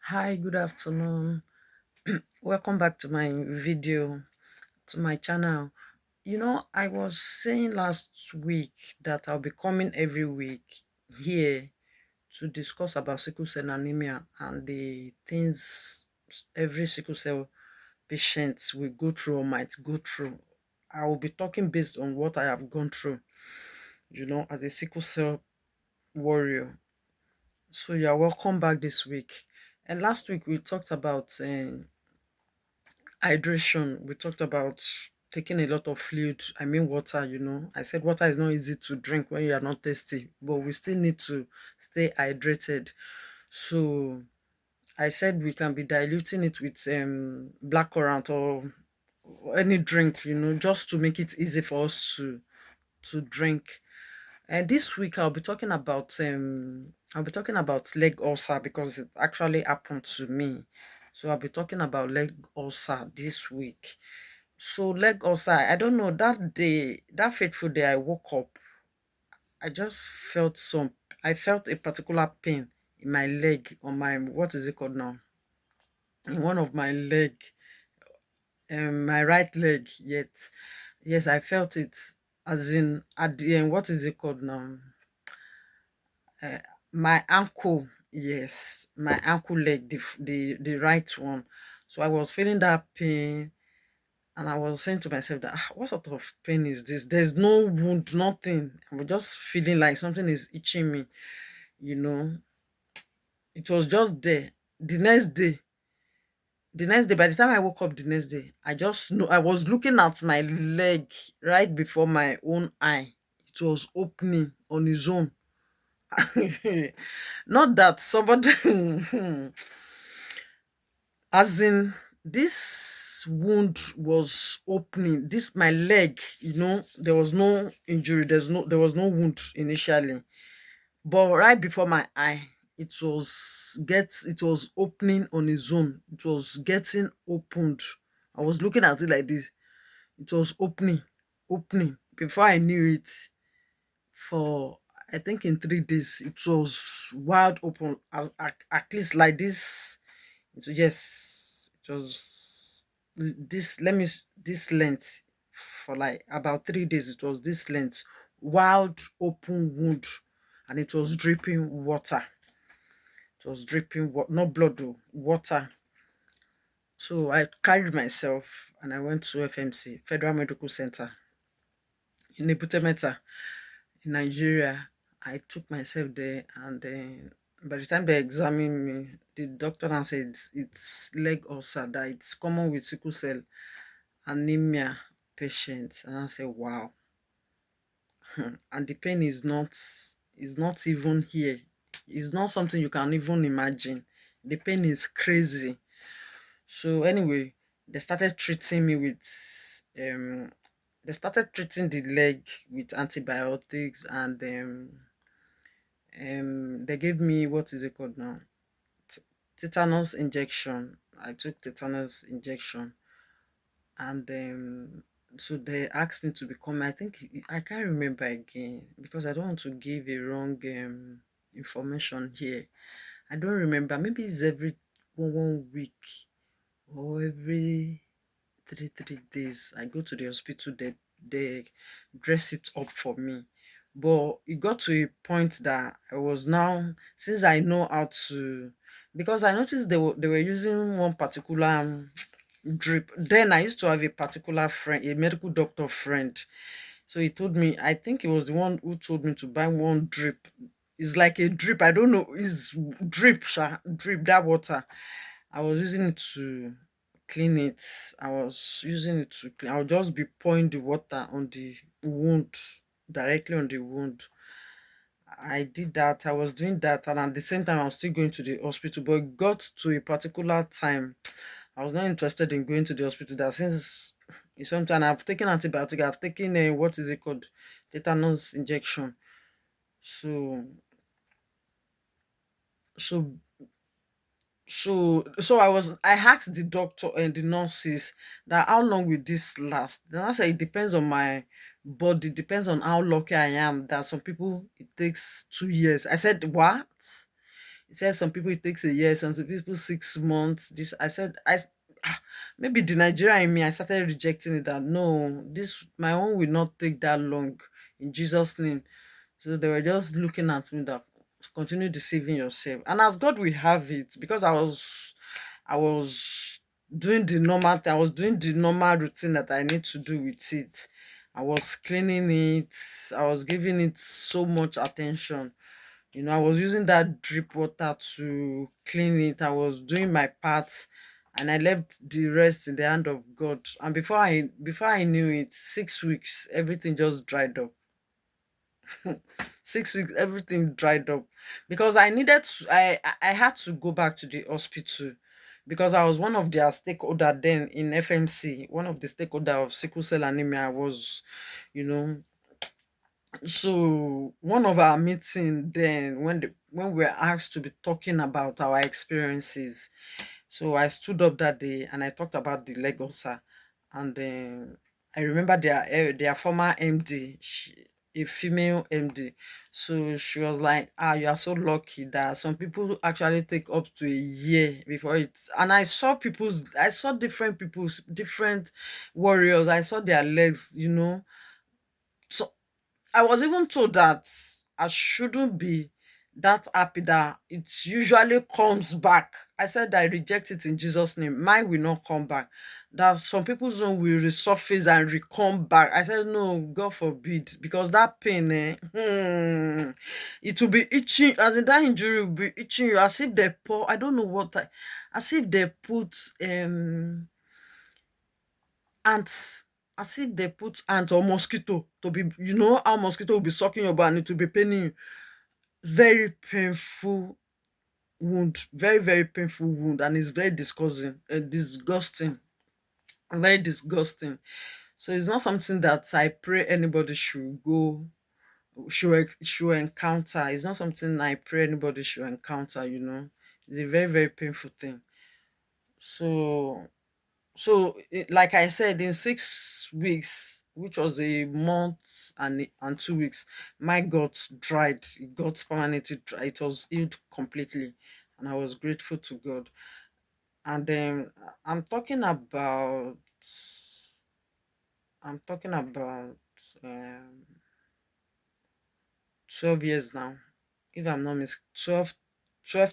Hi, good afternoon. Welcome back to my video, to my channel. I was saying last week that I'll be coming every week here to discuss about sickle cell anemia and the things every sickle cell patient will go through or might go through. I will be talking based on what I have gone through, as a sickle cell warrior. So you're welcome back this week. And last week we talked about hydration. We talked about taking a lot of fluid, I mean water. I said water is not easy to drink when you are not thirsty, but we still need to stay hydrated. So I said we can be diluting it with black currant or any drink, just to make it easy for us to drink. And this week I'll be talking about leg ulcer because it actually happened to me. So I'll be talking about leg ulcer this week. So leg ulcer, I don't know, that day, that fateful day I woke up, I just felt I felt a particular pain in my leg, on my, what is it called now? In one of my leg, my right leg, yet. Yes, I felt it as in at the end, what is it called now? My ankle, yes, my ankle leg, the right one. So I was feeling that pain. And I was saying to myself that what sort of pain is this? There's no wound, nothing. I was just feeling like something is itching me, you know. It was just there. The next day, by the time I woke up the next day, I just know I was looking at my leg right before my own eye. It was opening on its own. Not that somebody as in, this wound was opening, this my leg, there was no injury, there was no wound initially, but right before my eye, it was opening on its own. It was getting opened. I was looking at it like this. It was opening before I knew it. For, I think, in 3 days it was wide open, at least like this. It was just, it was this, this length. For like about 3 days it was this length, wild open wound, and it was dripping water. It was dripping not blood though, water. So I carried myself and I went to FMC, Federal Medical Center, in Ibutemeta, in Nigeria. I took myself there, and then by the time they examined me, the doctor now said it's leg ulcer, that it's common with sickle cell anemia patients. And I said, wow. And the pain is not even here. It's not something you can even imagine. The pain is crazy. So anyway, they started treating me with um they started treating the leg with antibiotics, and they gave me, what is it called now, tetanus injection. I took tetanus injection, and so they asked me to become, I think, I can't remember again because I don't want to give a wrong information here. I don't remember, maybe it's every one week or every 3 days I go to the hospital. They dress it up for me. But it got to a point that I was now, since I know how to, because I noticed they were using one particular drip. Then I used to have a particular friend, a medical doctor friend. So he told me, I think he was the one who told me to buy one drip. It's like a drip. I don't know. It's drip, drip, that water. I was using it to clean it. I was using it to clean. I would just be pouring the water on the wound, directly on the wound. I did that. I was doing that, and at the same time, I was still going to the hospital. But it got to a particular time, I was not interested in going to the hospital. That since it's sometime I've taken antibiotic, I've taken a, what is it called, tetanus injection. So so so I asked the doctor and the nurses that how long will this last. Then I said it depends on my body, depends on how lucky I am. That some people it takes 2 years. I said, what? He said some people it takes a year, some people 6 months. This I said ah, maybe the Nigerian in me, I started rejecting it that no, this my own will not take that long in Jesus' name. So they were just looking at me that continue deceiving yourself. And as God will have it, because I was doing the normal thing, I was doing the normal routine that I need to do with it. I was cleaning it, I was giving it so much attention. I was using that drip water to clean it. I was doing my part, and I left the rest in the hand of God. And before I knew it, 6 weeks, everything just dried up. 6 weeks, everything dried up because I needed to. I had to go back to the hospital because I was one of their stakeholder then in FMC. One of the stakeholder of sickle cell anemia was, you know, so one of our meeting then when we were asked to be talking about our experiences, so I stood up that day and I talked about the leg ulcer. And then I remember their former MD, a female MD. So she was like, you are so lucky that some people actually take up to a year before it. And I saw different warriors. I saw their legs, So I was even told that I shouldn't be that happy that it usually comes back. I said I reject it in Jesus' name. Mine will not come back. That some people's own will resurface and come back. I said no, God forbid, because that pain, it will be itching. As in that injury will be itching you as if they pour. I don't know as if they put ants, as if they put ant or mosquito to be, how mosquito will be sucking your body and it will be paining you. Very painful wound, very, very painful wound, and it's very disgusting, very disgusting. So it's not something that I pray anybody should encounter. It's not something I pray anybody should encounter. It's a very, very painful thing. So like I said, in 6 weeks, which was a month and 2 weeks, my gut dried. It got permanently dry. It was healed completely, and I was grateful to God. And then I'm talking about 12 years now, if I'm not 12,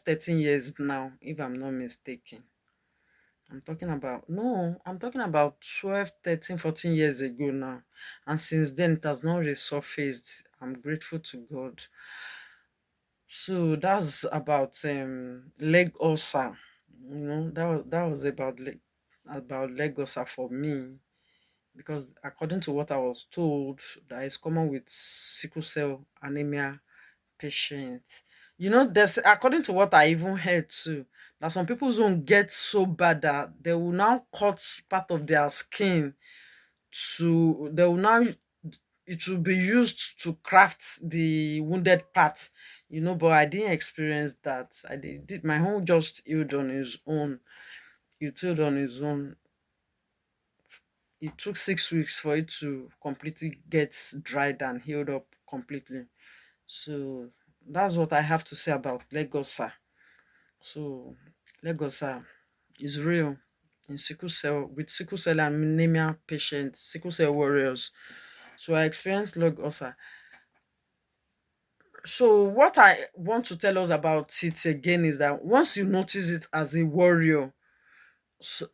13 years now, if I'm not mistaken. I'm talking about 12, 13, 14 years ago now. And since then, it has not resurfaced. I'm grateful to God. So that's about leg ulcer. That was about leg ulcer for me. Because according to what I was told, that is common with sickle cell anemia patients. There's according to what I even heard too, that some people don't get so bad that they will now cut part of their skin they will now it will be used to craft the wounded part. But I didn't experience that. I did my home just healed on his own. It healed on his own. It took 6 weeks for it to completely get dried and healed up completely. So that's what I have to say about leg ulcer. So leg ulcer is real in sickle cell anemia patients, sickle cell warriors. So I experienced leg ulcer. So what I want to tell us about it again is that once you notice it as a warrior,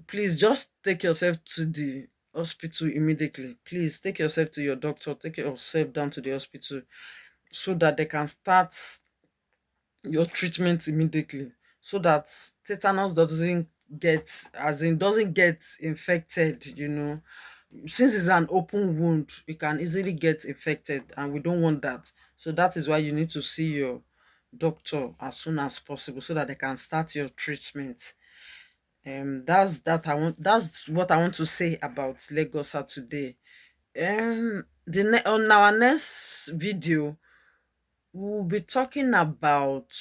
please just take yourself to the hospital immediately. Please take yourself to your doctor, take yourself down to the hospital so that they can start your treatment immediately, so that tetanus doesn't get infected. Since it's an open wound, it can easily get infected, and we don't want that. So that is why you need to see your doctor as soon as possible so that they can start your treatment. That's what I want to say about leg ulcer today. On our next video, we'll be talking about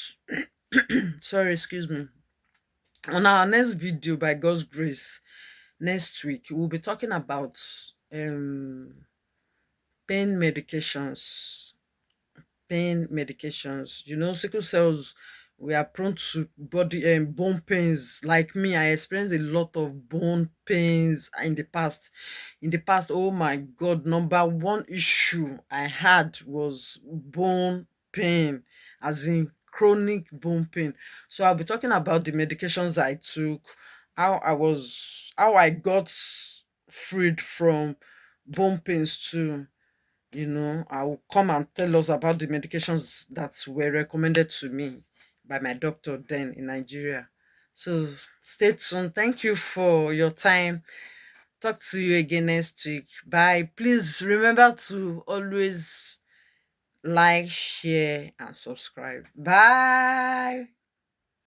sorry, excuse me. On our next video, by God's grace, next week, we'll be talking about pain medications. Pain medications. Sickle cells We are prone to body and bone pains. Like me, I experienced a lot of bone pains in the past. In the past, oh my god, number one issue I had was bone pain, as in chronic bone pain. So I'll be talking about the medications I took, how I got freed from bone pains too. I will come and tell us about the medications that were recommended to me by my doctor then in Nigeria. So stay tuned. Thank you for your time. Talk to you again next week. Bye. Please remember to always like, share, and subscribe. Bye.